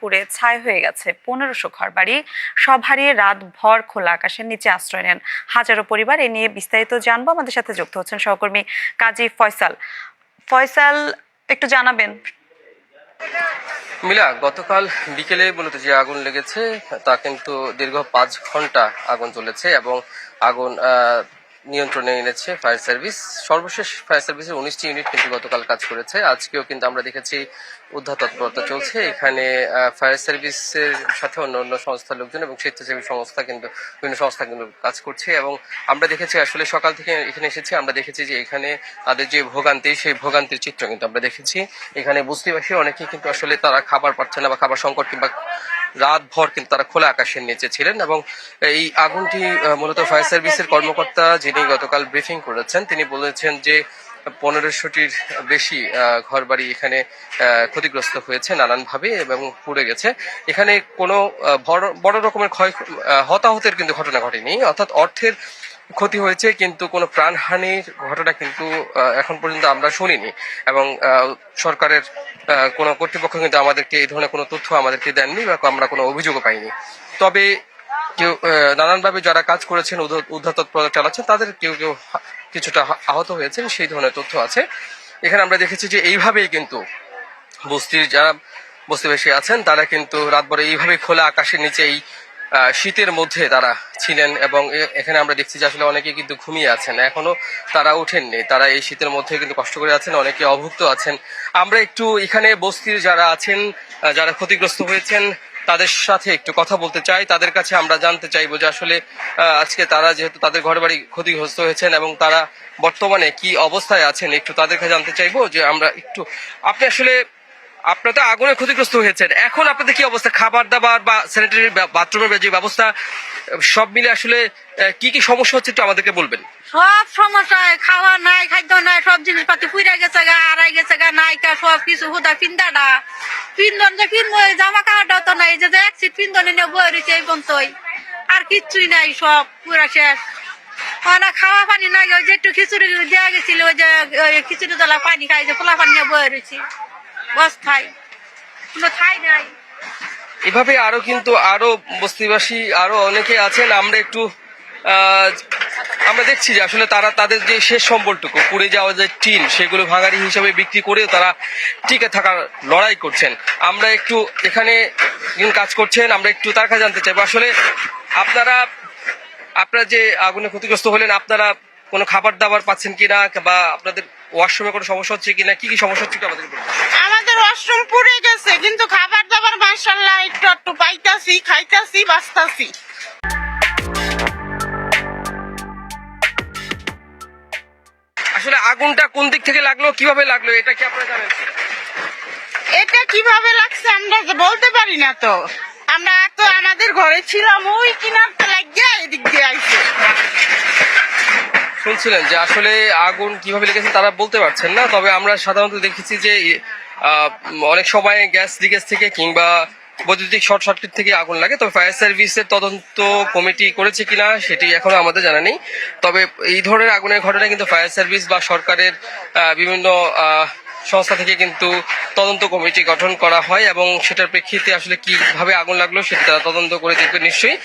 পুড়ে ছাই হয়ে গেছে 1500 ঘরবাড়ি। সব হারিয়ে রাত ভর খোলা আকাশের নিচে আশ্রয় নেন হাজারো পরিবার। এ নিয়ে বিস্তারিত জানবো, আমাদের সাথে যুক্ত হচ্ছেন সহকর্মী কাজী ফয়সাল। ফয়সাল, একটু জানাবেন। মিলা, গতকাল বিকেলে মূলত যে আগুন লেগেছে তা কিন্তু দীর্ঘ 5 ঘন্টা আগুন চলেছে এবং আগুন নিয়ন্ত্রণে এনেছে ফায়ার সার্ভিস। সর্বশেষ ফায়ার সার্ভিসের 19টি ইউনিট কিন্তু গতকাল কাজ করেছে। আজকেও কিন্তু আমরা দেখেছি উদ্ধার তৎপরতা চলছে। এখানে ফায়ার সার্ভিসের সাথে অন্য সংস্থার লোকজন এবং স্বেচ্ছাসেবী সংস্থা কিন্তু বিভিন্ন সংস্থা কিন্তু কাজ করছে। এবং আমরা দেখেছি আসলে সকাল থেকে এখানে এসেছি, আমরা দেখেছি যে এখানে তাদের যে ভোগান্তি, সেই ভোগান্তির চিত্র কিন্তু আমরা দেখেছি। এখানে বস্তিবাসী অনেকেই কিন্তু আসলে তারা খাবার পাচ্ছে না বা খাবার সংকট কিংবা রাত ভর কিন্তু তারা খোলা আকাশের নিচে ছিলেন। এবং এই আগুনটি মূলত ফায়ার সার্ভিসের কর্মকর্তা যিনি গতকাল ব্রিফিং করেছেন তিনি বলেছেন যে 1500টির বেশি ঘরবাড়ি এখানে ক্ষতিগ্রস্ত হয়েছে নানানভাবে এবং পুড়ে গেছে। এখানে কোনো বড় রকমের হতাহতের কিন্তু ঘটনা ঘটেনি, অর্থাৎ অর্থের ক্ষতি হয়েছে কিন্তু কোনো প্রাণহানির ঘটনা কিন্তু এখন পর্যন্ত আমরা শুনিনি। এবং সরকারের কোনো কর্তৃপক্ষ কিন্তু আমাদেরকে এই ধরনের কোনো তথ্য আমাদেরকে দেননি বা আমরা কোনো অভিযোগও পাইনি। তবে কেউ নানানভাবে যারা কাজ করেছেন, উদ্ধার তৎপরতা চালাচ্ছেন, তাদের কেউ কেউ কিছুটা আহত হয়েছেন সেই ধরনের তথ্য আছে। এখানে আমরা দেখেছি যে এইভাবেই কিন্তু বস্তির যারা বস্তিবাসী আছেন তারা কিন্তু রাতভর এইভাবে খোলা আকাশের নিচে এই শীতের মধ্যে তারা ছিলেন। এবং এখানে আমরা দেখছি যে আসলে অনেকে কিন্তু ঘুমিয়ে আছেন, এখনো তারা ওঠেননি, তারা এই শীতের মধ্যে কিন্তু কষ্ট করে আছেন, অনেকে অভুক্ত আছেন। আমরা একটু এখানে বস্তির যারা আছেন, যারা ক্ষতিগ্রস্ত হয়েছেন তাদের সাথে একটু কথা বলতে চাই। তাদের কাছে আমরা জানতে চাইবো যে আসলে আজকে তারা যেহেতু তাদের ঘর বাড়ি ক্ষতিগ্রস্ত হয়েছেন এবং তারা বর্তমানে কি অবস্থায় আছেন একটু তাদের কাছে জানতে চাইবো। যে আমরা একটু, আপনি আসলে আপনারা তো আগুনে ক্ষতিগ্রস্ত হয়েছেন, এখন আপনাদের কি অবস্থা, খাবার দাবার বা স্যানিটারি বাথরুমের যে ব্যবস্থা সব মিলে আসলে কি কি সমস্যা হচ্ছে একটু আমাদেরকে বলবেন। সব সমস্যা, খাওয়া নাই, খাদ্য নাই, সব জিনিসপাতি পুড়ে গেছে গা, আড়াই গেছে গা, নাইকা সব কিছু হুদা পিন্দাডা পিন্দন যে পিনবো, জামা কাপড়টাও তো নাই, যে এক সিট পিন্দনে নিয়ে বয়ে রয়েছে এই পর্যন্তই, আর কিচ্ছুই নাই, সব পুরা শেষ। না খাওয়া পানি নাই, ওই যে একটু খিচুড়ি দেওয়া গেছিল, ওই যে খিচুড়ি তোলা পানি খাই, যে পোলা পানি নিয়ে বয়ে রয়েছি বস্তায়, কোনো ঠাই নাই। এভাবে আরো কিন্তু আরো বস্তিবাসী আরো অনেকে আছেন। আমরা একটু আমরা দেখছি যে আসলে তারা তাদের যে শেষ সম্বলটুকু, পুড়ে যাওয়া যে টিন, সেগুলো ভাঙারি হিসেবে বিক্রি করেও তারা টিকে থাকার লড়াই করছেন। আমরা একটু এখানে কাজ করছেন, আমরা একটু তার কাছে জানতে চাইবো আসলে আপনারা যে আগুনে ক্ষতিগ্রস্ত হলেন, আপনারা কোনো খাবার দাবার পাচ্ছেন কিনা বা আপনাদের ওয়াশরুমে কোনো সমস্যা হচ্ছে কিনা, কি কি সমস্যা হচ্ছে আমাদের? আমাদের ওয়াশরুম পুড়ে গেছে, কিন্তু খাবার দাবার মাশাআল্লাহ একটু একটু পাইতাছি, খাইতাছি, বাঁচতাছি। আসলে আগুনটা কোন দিক থেকে লাগলো, কিভাবে লাগলো, এটা কি আপনারা জানেন? এটা কিভাবে লাগছে আমরা বলতে পারি না তো, আমরা তো আমাদের ঘরে ছিলাম, ওই কিনারটা লাগিয়ে এদিক দিয়ে আইছে। শুনছিলেন যে আসলে আগুন কিভাবে লেগেছে তারা বলতে পারছেন না। তবে আমরা সাধারণত দেখেছি যে অনেক সময় গ্যাস লিকেজ থেকে কিংবা বৈদ্যুতিক শর্ট সার্কিট থেকে আগুন লাগে। তবে ফায়ার সার্ভিসের তদন্ত কমিটি করেছে কিনা সেটি এখনো আমাদের জানা নেই। তবে এই ধরনের আগুনের ঘটনায় কিন্তু ফায়ার সার্ভিস বা সরকারের বিভিন্ন সংস্থা থেকে কিন্তু তদন্ত কমিটি গঠন করা হয় এবং সেটার প্রেক্ষিতে আসলে কিভাবে আগুন লাগলো সেটা তারা তদন্ত করে দেখবে নিশ্চয়ই।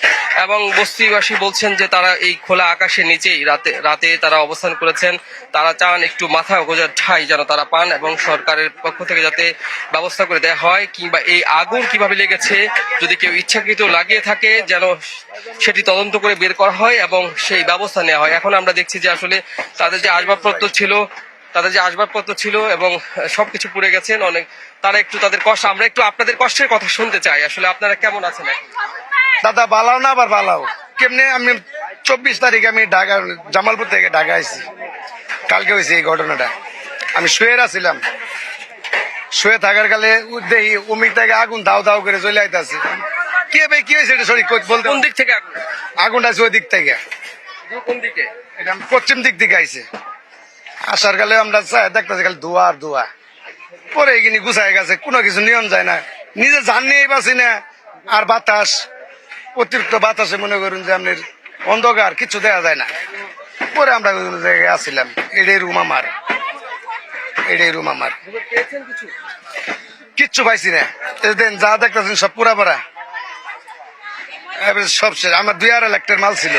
এবং বস্তিবাসী বলছেন যে তারা এই খোলা আকাশের নিচেই রাতে তারা অবস্থান করেছেন। তারা চান একটু মাথা গোজার ঠাঁই যেন তারা পান এবং সরকারের পক্ষ থেকে যাতে ব্যবস্থা করে দেওয়া হয়, কিংবা এই আগুন কিভাবে লেগেছে যদি কেউ ইচ্ছাকৃত লাগিয়ে থাকে যেন সেটি তদন্ত করে বের করা হয় এবং সেই ব্যবস্থা নেওয়া হয়। এখন আমরা দেখছি যে আসলে তাদের যে আসবাবপত্র ছিল এবং সবকিছু পুড়ে গেছেন অনেক। তারা একটু তাদের কষ্ট, আমরা একটু আপনাদের কষ্টের কথা শুনতে চাই। আসলে আপনারা কেমন আছেন? দাদা বালাও না আবার বালাও কেমনে। আমি 24 তারিখে আমি ঢাকা জামালপুর থেকে ঢাকা আসছি, কালকে হয়েছে এই ঘটনাটা। আমি শুয়ে আছিলাম, শুয়ে থাকার কালে দেখি অমিক থেকে আগুন দাও দাও করে চলে আইতাছে। কে ভাই কি হয়েছে এটা সঠিক বলতে? কোন দিক থেকে আগুনটা আছে ওই দিক থেকে। কোন দিকে? এটা পশ্চিম দিক থেকে আইছে। আসার কালে আমরা দেখতেছি খালি ধোয়া আর ধোয়া, পরে এখানে গুছাই গেছে, কোনো কিছু নিয়ম যায় না, নিজে জান নিয়ে পাচ্ছি না। আর বাতাস, অতিরিক্ত বাতাসে মনে করুন যে আপনার অন্ধকার, কিছু দেখা যায় না। পরে আমরা জায়গায় আসছিলাম, এটাই রুম আমার। কিচ্ছু পাইছি না এই দেন যা দেখতেছেন সব পুরা পরা এবার সব শেষ। আমার 2.5 লাখ টাকার মাল ছিল,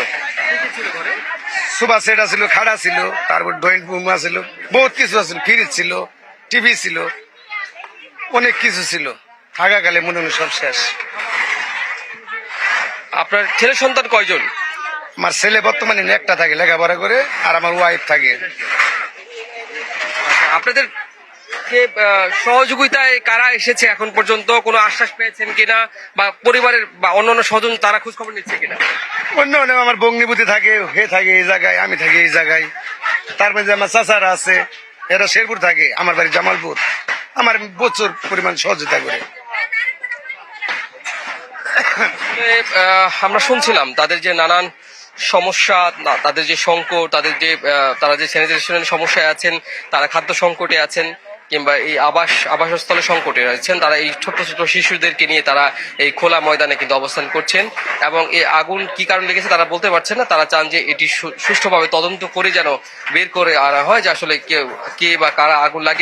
সোফা সেট ছিল, খাড়া ছিল, তারপর ড্রয়িং রুম ছিল, বহুত কিছু ছিল, ফ্রিজ ছিল, টিভি ছিল, অনেক কিছু ছিল। থাকাকালে মনে হয় সব শেষ। আপনার ছেলে সন্তান কয়জন? আমার ছেলে বর্তমানে একটা থাকে লেখাপড়া করে, আর আমার ওয়াইফ থাকে। আচ্ছা, আপনাদের যে সহযোগিতায় কারা এসেছে এখন পর্যন্ত, কোনো আশ্বাস পেয়েছেন কিনা, বা পরিবারের বা অন্যান্য স্বজন তারা খোঁজ খবর নিচ্ছে কিনা? অন্য অনেক আমার বগ্নিপতি থাকে, হে থাকে এই জায়গায়, আমি থাকি এই জায়গায়। তার মধ্যে আমার চাচারা আছে, এরা শেরপুর থাকে, আমার বাড়ি জামালপুর। আমার প্রচুর পরিমাণ সহযোগিতা করে। আমরা শুনছিলাম তাদের যে নানান সমস্যা, তাদের যে সংকট, তাদের যে তারা যে স্যানিটাইজেশনের সমস্যায় আছেন, তারা খাদ্য সংকটে আছেন, কিংবা এই আবাসস্থলের সংকটে রয়েছেন। তারা এই ছোট ছোট শিশুদেরকে নিয়ে তারা এই খোলা ময়দানে কিন্তু অবস্থান করছেন, এবং এই আগুন কি কারণ লেগেছে তারা বলতে পারছেন না। তারা চান যে এটি সুষ্ঠুভাবে তদন্ত করে যেন বের করে আনা হয় যে আসলে কে বা কারা আগুন লাগে।